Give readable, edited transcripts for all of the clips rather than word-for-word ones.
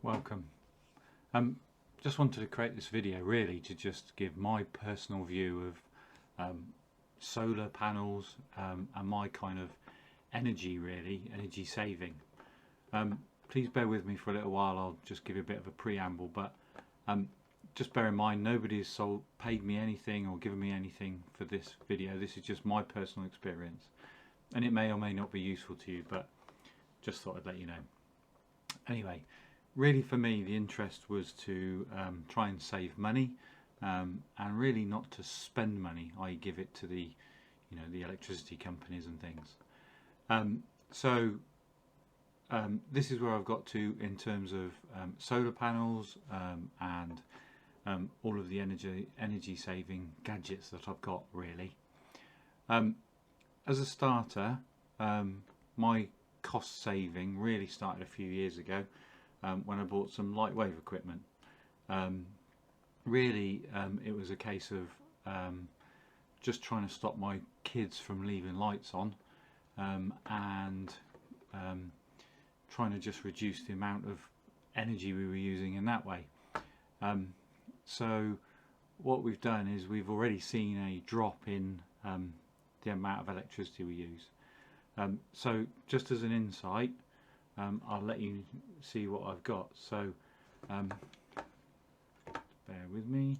Welcome. Just wanted to create this video really to just give my personal view of solar panels and my kind of energy saving. Please bear with me for a little while. I'll just give you a bit of a preamble, but just bear in mind nobody's paid me anything or given me anything for this video. This is just my personal experience, and it may or may not be useful to you, but just thought I'd let you know. Anyway, really for me the interest was to try and save money and really not to spend money, i.e. give it to the the electricity companies and things. This is where I've got to in terms of solar panels and all of the energy saving gadgets that I've got really. As a starter, my cost saving really started a few years ago when I bought some Lightwave equipment. It was a case of just trying to stop my kids from leaving lights on and trying to just reduce the amount of energy we were using in that way. So what we've done is we've already seen a drop in the amount of electricity we use. So just as an insight, I'll let you see what I've got. So bear with me.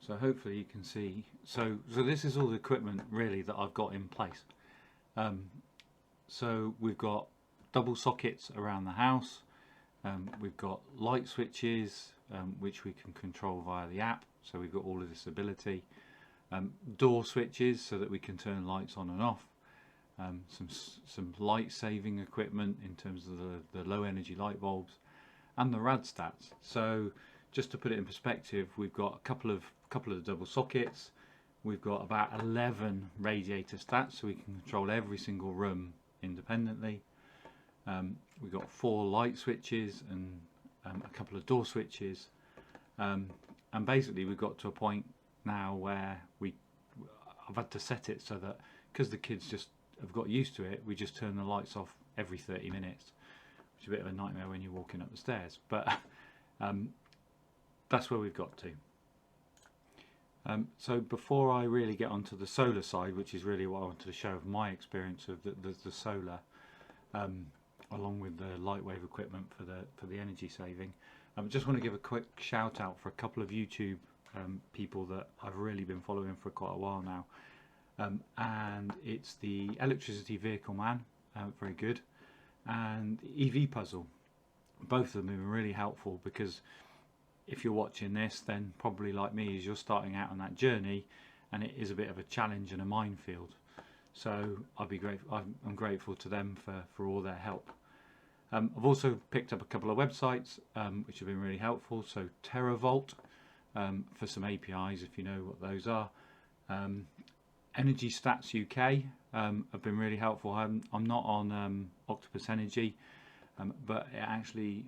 So hopefully you can see. So this is all the equipment really that I've got in place. So we've got double sockets around the house. We've got light switches which we can control via the app. So we've got all of this ability. Door switches so that we can turn lights on and off. Some light saving equipment in terms of the low energy light bulbs and the rad stats. So just to put it in perspective, we've got a couple of the double sockets. We've got about 11 radiator stats, so we can control every single room independently. We've got 4 light switches and a couple of door switches, and basically we've got to a point now where I've had to set it so that, because the kids just have got used to it, we just turn the lights off every 30 minutes, which is a bit of a nightmare when you're walking up the stairs, but that's where we've got to. So before I really get onto the solar side, which is really what I wanted to show of my experience of the solar, along with the Lightwave equipment for the energy saving, I just want to give a quick shout out for a couple of YouTube people that I've really been following for quite a while now. And it's the Electricity Vehicle Man, very good, and EV Puzzle. Both of them have been really helpful, because if you're watching this, then probably like me, as you're starting out on that journey, and it is a bit of a challenge and a minefield. So I'm grateful to them for all their help. I've also picked up a couple of websites which have been really helpful. So TerraVolt for some APIs, if you know what those are. Energy Stats UK have been really helpful. I'm not on Octopus Energy, but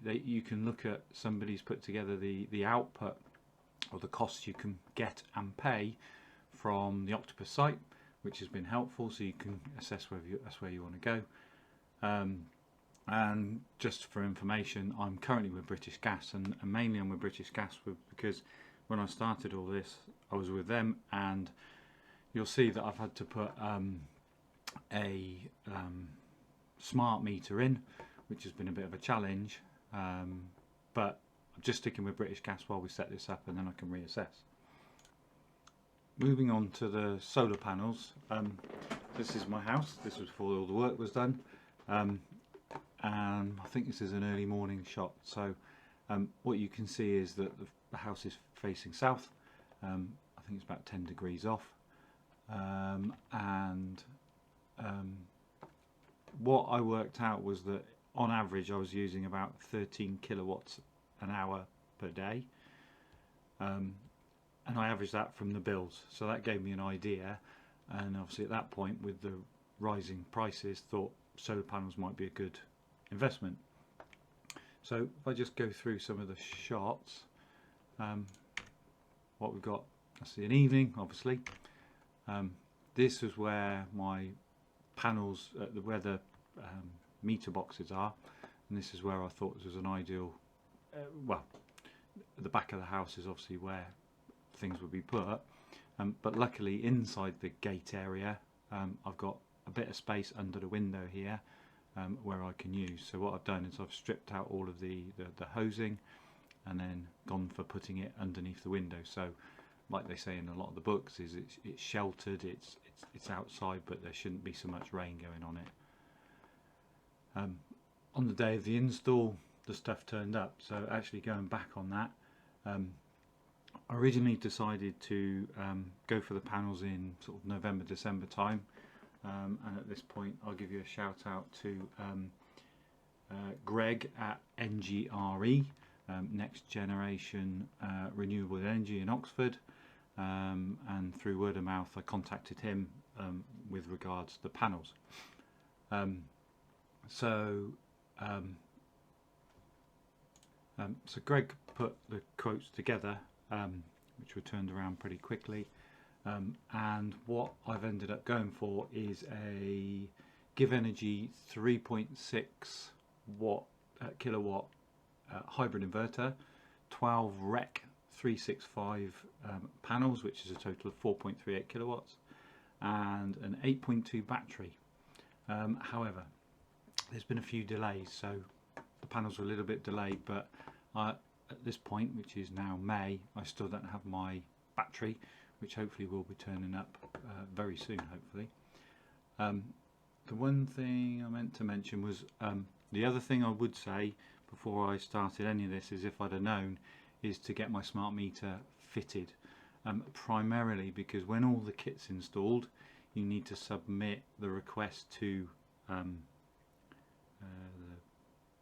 you can look at, somebody's put together the output or the costs you can get and pay from the Octopus site, which has been helpful, so you can assess whether that's where you want to go. And just for information, I'm currently with British Gas, and mainly I'm with British Gas because when I started all this, I was with them, and you'll see that I've had to put a smart meter in, which has been a bit of a challenge, but I'm just sticking with British Gas while we set this up, and then I can reassess. Moving on to the solar panels, this is my house. This was before all the work was done, and I think this is an early morning shot. So what you can see is that the house is facing south. I think it's about 10 degrees off, what I worked out was that on average I was using about 13 kilowatts an hour per day, and I averaged that from the bills, so that gave me an idea. And obviously at that point, with the rising prices, thought solar panels might be a good investment. So if I just go through some of the shots, what we've got, I see an evening obviously. This is where my panels, where the meter boxes are. and this is where I thought this was an ideal, well, the back of the house is obviously where things would be put, but luckily inside the gate area I've got a bit of space under the window here where I can use. So what I've done is I've stripped out all of the hosing and then gone for putting it underneath the window. So like they say in a lot of the books, is it's sheltered, it's outside, but there shouldn't be so much rain going on it. On the day of the install, the stuff turned up. So actually going back on that, I originally decided to go for the panels in sort of November, December time, and at this point I'll give you a shout out to Greg at NGRE, Next Generation Renewable Energy in Oxford, and through word of mouth I contacted him with regards to the panels. So Greg put the quotes together, which were turned around pretty quickly, and what I've ended up going for is a GivEnergy 3.6 kilowatt hybrid inverter, 12 rec 365 panels, which is a total of 4.38 kilowatts, and an 8.2 battery. However, there's been a few delays, so the panels were a little bit delayed, but at this point, which is now May, I still don't have my battery, which hopefully will be turning up very soon, hopefully. The one thing I meant to mention was, the other thing I would say before I started any of this is, if I'd have known, is to get my smart meter fitted, primarily because when all the kit's installed, you need to submit the request to the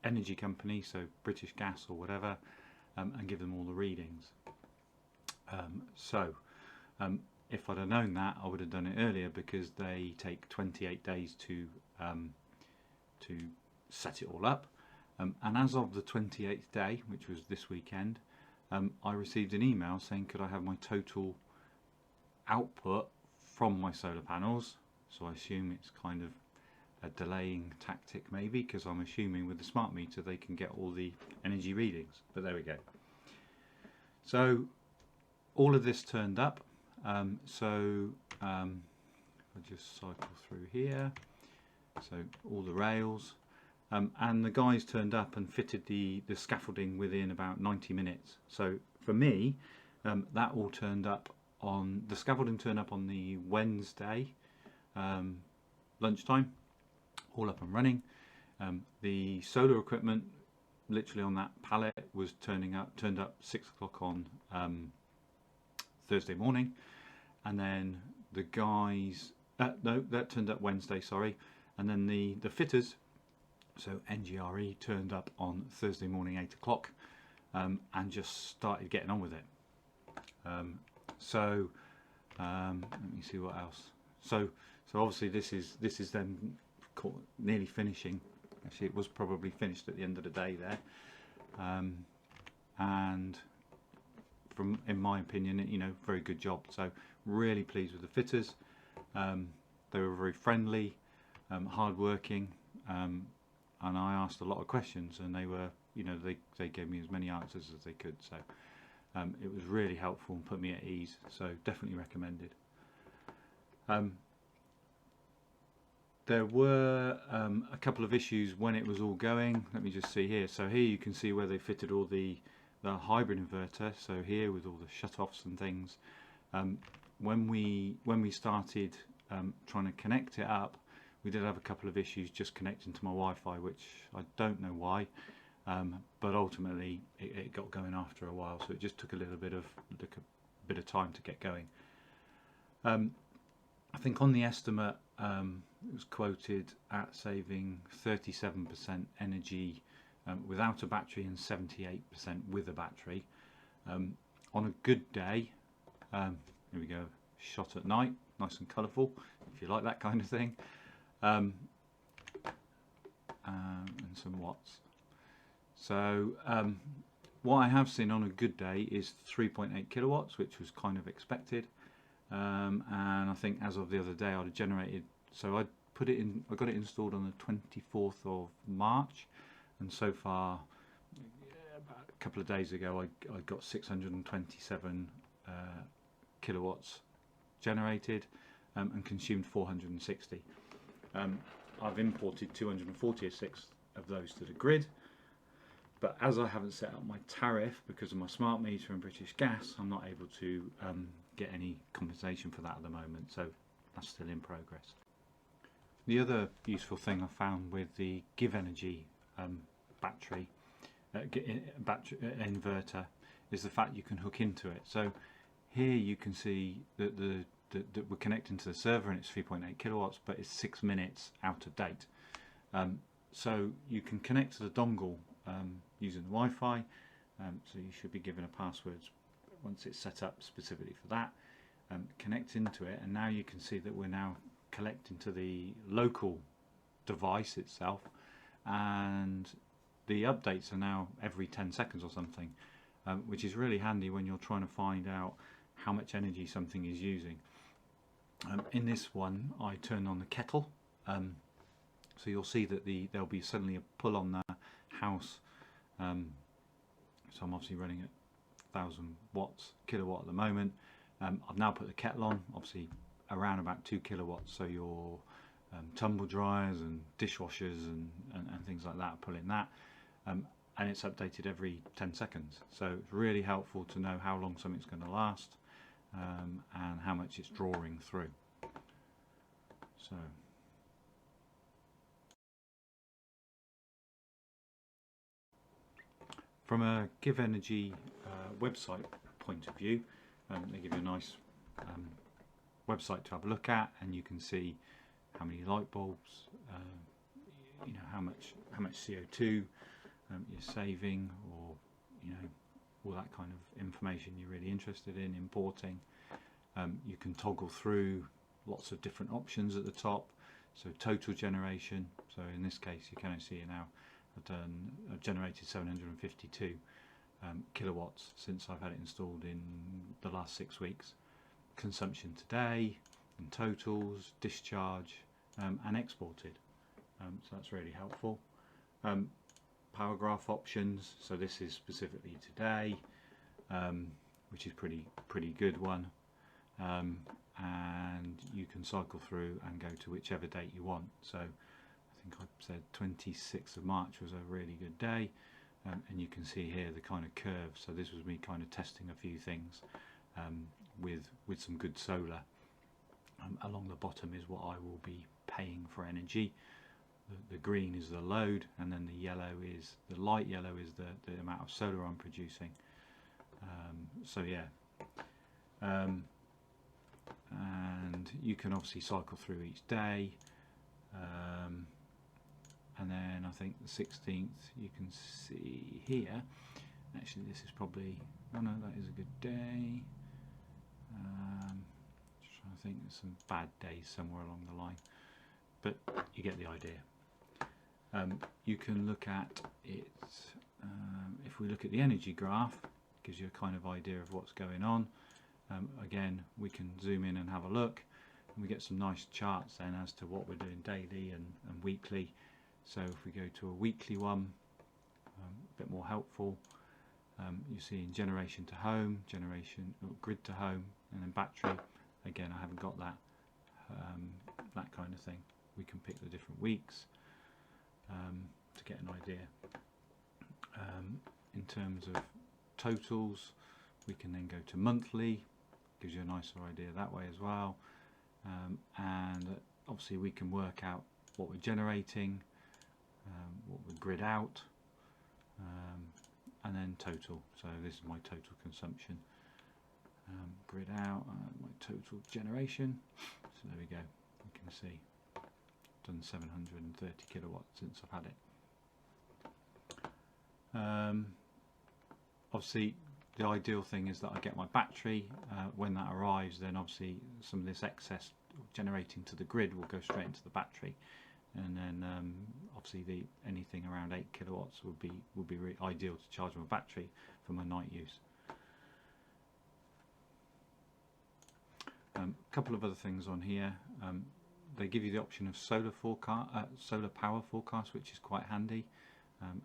energy company, so British Gas or whatever, and give them all the readings. If I'd have known that, I would have done it earlier, because they take 28 days to set it all up. And as of the 28th day, which was this weekend, I received an email saying could I have my total output from my solar panels. So I assume it's kind of a delaying tactic maybe, because I'm assuming with the smart meter they can get all the energy readings, but there we go. So all of this turned up. I'll just cycle through here. So all the rails, and the guys turned up and fitted the scaffolding within about 90 minutes. So for me, that all turned up on, the scaffolding turned up on the Wednesday lunchtime, all up and running. The solar equipment literally on that pallet was turned up 6 o'clock on Thursday morning, and then the guys no, that turned up Wednesday, sorry, and then the fitters, so NGRE, turned up on Thursday morning 8 o'clock, and just started getting on with it. Let me see what else. So obviously this is then nearly finishing. Actually, it was probably finished at the end of the day there, and in my opinion, you know, very good job. So really pleased with the fitters. They were very friendly, hard working, and I asked a lot of questions, and they were, you know, they gave me as many answers as they could. So it was really helpful and put me at ease. So definitely recommended. There were a couple of issues when it was all going. Let me just see here. So here you can see where they fitted all the hybrid inverter. So here with all the shut-offs and things. When we started trying to connect it up, we did have a couple of issues just connecting to my Wi-Fi, which I don't know why, but ultimately it got going after a while. So it just took a little bit of time to get going. I think on the estimate, it was quoted at saving 37% energy without a battery and 78% with a battery. On a good day, here we go, shot at night, nice and colourful, if you like that kind of thing, and some watts. So what I have seen on a good day is 3.8 kilowatts, which was kind of expected. And I think as of the other day I'd have generated, so I got it installed on the 24th of March, and so far, about a couple of days ago, I got 627 kilowatts generated and consumed 460. I've imported 246 of those to the grid, but as I haven't set up my tariff because of my smart meter and British Gas, I'm not able to get any compensation for that at the moment, so that's still in progress. The other useful thing I found with the GivEnergy battery inverter is the fact you can hook into it. So here you can see that that we're connecting to the server and it's 3.8 kilowatts, but it's 6 minutes out of date. So you can connect to the dongle using the Wi-Fi, so you should be given a password once it's set up specifically for that. Connect into it, and now you can see that we're now collecting to the local device itself, and the updates are now every 10 seconds or something, which is really handy when you're trying to find out how much energy something is using. In this one I turned on the kettle, so you'll see that there'll be suddenly a pull on the house, so I'm obviously running at 1000 kilowatt at the moment. I've now put the kettle on, obviously around about 2 kilowatts, so your tumble dryers and dishwashers and things like that are pulling that, and it's updated every 10 seconds, so it's really helpful to know how long something's going to last and how much it's drawing through. So from a GivEnergy website point of view, they give you a nice website to have a look at, and you can see how many light bulbs, you know, how much CO2 you're saving, or you know, all that kind of information you're really interested in importing. You can toggle through lots of different options at the top, so total generation, so in this case you can see it now I've generated 752 kilowatts since I've had it installed in the last 6 weeks. Consumption today, and totals, discharge, and exported, so that's really helpful. Power graph options, so this is specifically today, which is pretty good one, and you can cycle through and go to whichever date you want. So I think I said 26th of March was a really good day, and you can see here the kind of curve. So this was me kind of testing a few things with some good solar. Along the bottom is what I will be paying for energy. The green is the load, and then the yellow is the light yellow is the amount of solar I'm producing. So yeah, and you can obviously cycle through each day, and then I think the 16th you can see here. Actually, this is probably, oh no, that is a good day. Just trying to think, there's some bad days somewhere along the line, but you get the idea. You can look at it, if we look at the energy graph, gives you a kind of idea of what's going on. Again, we can zoom in and have a look, and we get some nice charts then as to what we're doing daily and weekly. So if we go to a weekly one, a bit more helpful, you see in generation to home, grid to home, and then battery. Again, I haven't got that that kind of thing. We can pick the different weeks to get an idea. In terms of totals, we can then go to monthly, gives you a nicer idea that way as well, and obviously we can work out what we're generating, what we grid out, and then total. So this is my total consumption, grid out, my total generation. So there we go, you can see done 730 kilowatts since I've had it. Obviously the ideal thing is that I get my battery. When that arrives, then obviously some of this excess generating to the grid will go straight into the battery, and then obviously anything around 8 kilowatts would be really ideal to charge my battery for my night use. A couple of other things on here. They give you the option of solar power forecast, which is quite handy.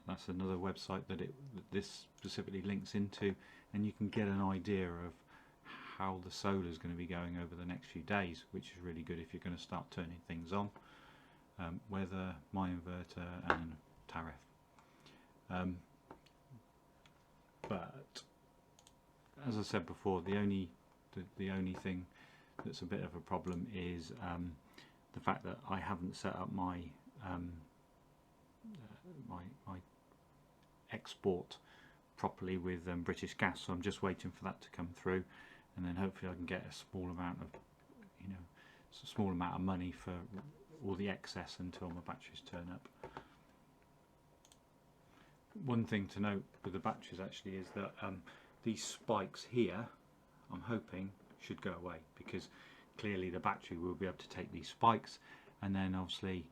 That's another website that this specifically links into, and you can get an idea of how the solar is going to be going over the next few days, which is really good if you're going to start turning things on. Weather, my inverter, and tarrif. But as I said before, the only thing that's a bit of a problem is the fact that I haven't set up my my export properly with British Gas, so I'm just waiting for that to come through, and then hopefully I can get a small amount of money for all the excess until my batteries turn up. One thing to note with the batteries actually is that these spikes here, I'm hoping, should go away, because clearly the battery will be able to take these spikes, and then obviously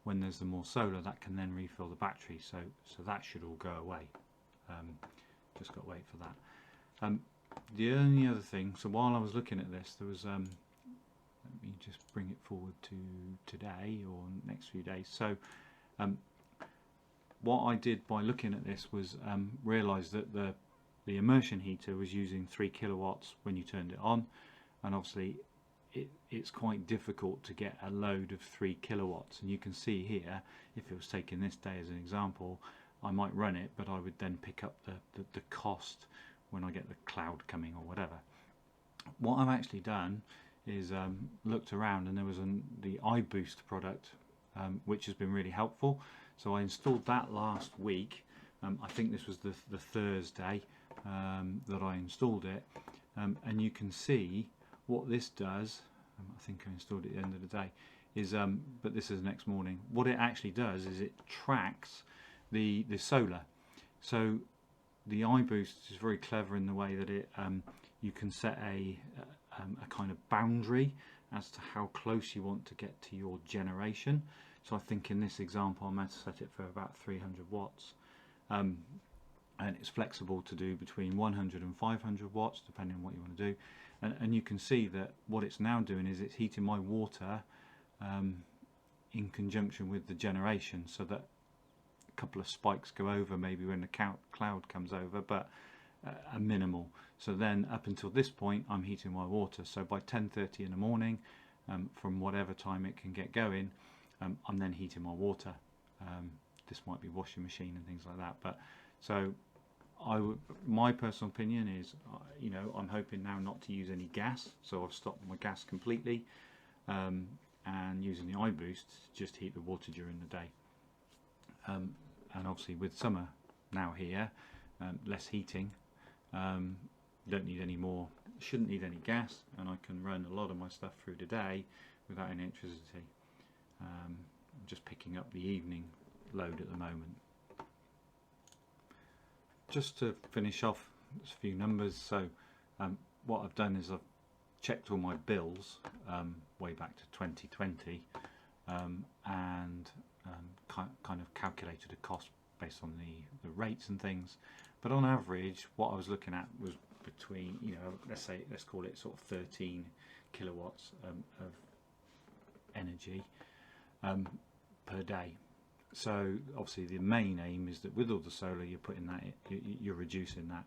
when there's the more solar, that can then refill the battery, so that should all go away. Just got to wait for that. The only other thing, so while I was looking at this, there was let me just bring it forward to today or next few days. So what I did by looking at this was realise that the immersion heater was using 3 kilowatts when you turned it on, and obviously it's quite difficult to get a load of 3 kilowatts, and you can see here, if it was taking this day as an example, I might run it, but I would then pick up the cost when I get the cloud coming or whatever. What I've actually done is looked around, and there was the iBoost product, which has been really helpful. So I installed that last week. I think this was the Thursday that I installed it, and you can see what this does. I think I installed it at the end of the day, is but this is next morning. What it actually does is it tracks the solar. So the iBoost is very clever in the way that it you can set a kind of boundary as to how close you want to get to your generation. So I think in this example I'm going to set it for about 300 watts, and it's flexible to do between 100 and 500 watts depending on what you want to do. And you can see that what it's now doing is it's heating my water in conjunction with the generation, so that a couple of spikes go over maybe when the cloud comes over, but a minimal. So then up until this point I'm heating my water, so by 10:30 in the morning, from whatever time it can get going, I'm then heating my water. This might be washing machine and things like that, but so my personal opinion is, I'm hoping now not to use any gas, so I've stopped my gas completely, and using the iBoost to just heat the water during the day. And obviously with summer now here, less heating, don't need any more, shouldn't need any gas, and I can run a lot of my stuff through the day without any electricity. I'm just picking up the evening load at the moment. Just to finish off, a few numbers. So what I've done is I've checked all my bills way back to 2020, and kind of calculated a cost based on the rates and things. But on average, what I was looking at was between, let's call it sort of 13 kilowatts of energy per day. So obviously the main aim is that with all the solar you're putting that, you're reducing that.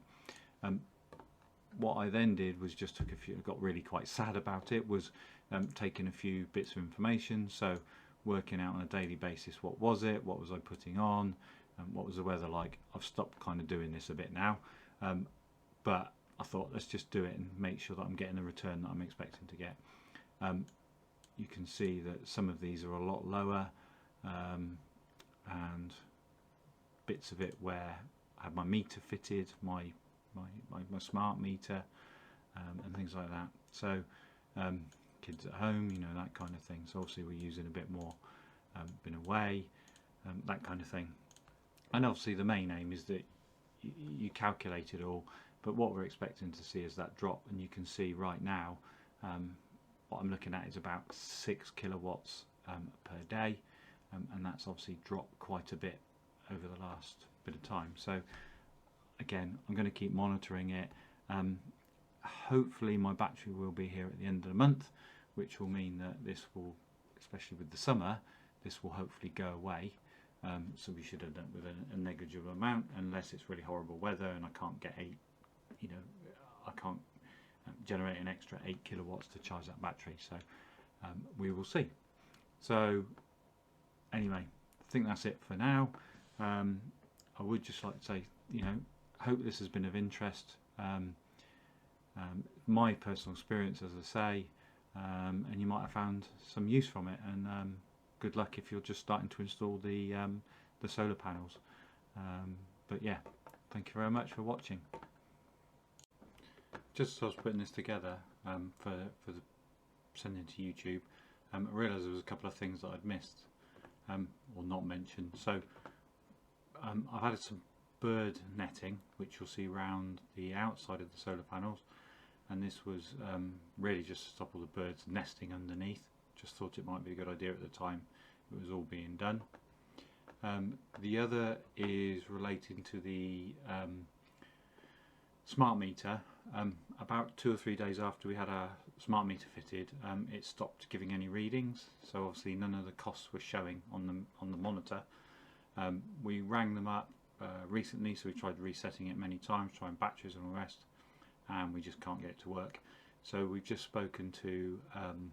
What I then did was just took a few, got really quite sad about it, was taking a few bits of information, so working out on a daily basis what was I putting on, what was the weather like. I've stopped kind of doing this a bit now, but I thought let's just do it and make sure that I'm getting the return that I'm expecting to get. You can see that some of these are a lot lower, and bits of it where I had my meter fitted, my smart meter, and things like that. So kids at home, that kind of thing. So obviously we're using a bit more, been away, that kind of thing. And obviously the main aim is that you calculate it all, but what we're expecting to see is that drop, and you can see right now what I'm looking at is about 6 kilowatts per day, and that's obviously dropped quite a bit over the last bit of time. So again, I'm going to keep monitoring it. Hopefully my battery will be here at the end of the month, which will mean that this will, especially with the summer, this will hopefully go away. so we should end up with a negligible amount, unless it's really horrible weather and I can't get I can't generate an extra 8 kilowatts to charge that battery. So we will see. So anyway, I think that's it for now. I would just like to say, hope this has been of interest. My personal experience, as I say, and you might have found some use from it, and good luck if you're just starting to install the solar panels. But yeah, thank you very much for watching. Just as I was putting this together for the sending to YouTube, I realised there was a couple of things that I'd missed or not mentioned. So I've added some bird netting, which you'll see around the outside of the solar panels, and this was really just to stop all the birds nesting underneath. Just thought it might be a good idea at the time it was all being done. The other is relating to the smart meter. About 2 or 3 days after we had our smart meter fitted, it stopped giving any readings, so obviously none of the costs were showing on the monitor. We rang them up recently, so we tried resetting it many times, trying batteries and all the rest, and we just can't get it to work. So we've just spoken to them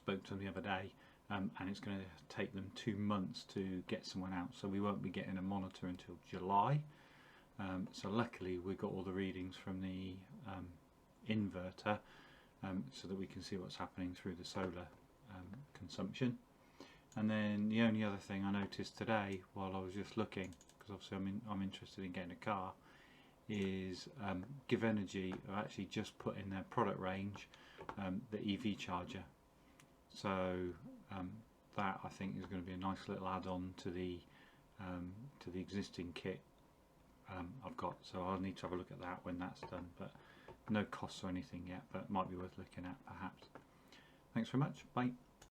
the other day, and it's going to take them 2 months to get someone out, so we won't be getting a monitor until July. So luckily we got all the readings from the inverter, so that we can see what's happening through the solar consumption. And then the only other thing I noticed today while I was just looking, because obviously I'm interested in getting a car, is GivEnergy have actually just put in their product range the EV charger. So that I think is going to be a nice little add-on to the existing kit I've got. So I'll need to have a look at that when that's done, but no costs or anything yet, but might be worth looking at perhaps. Thanks very much. Bye.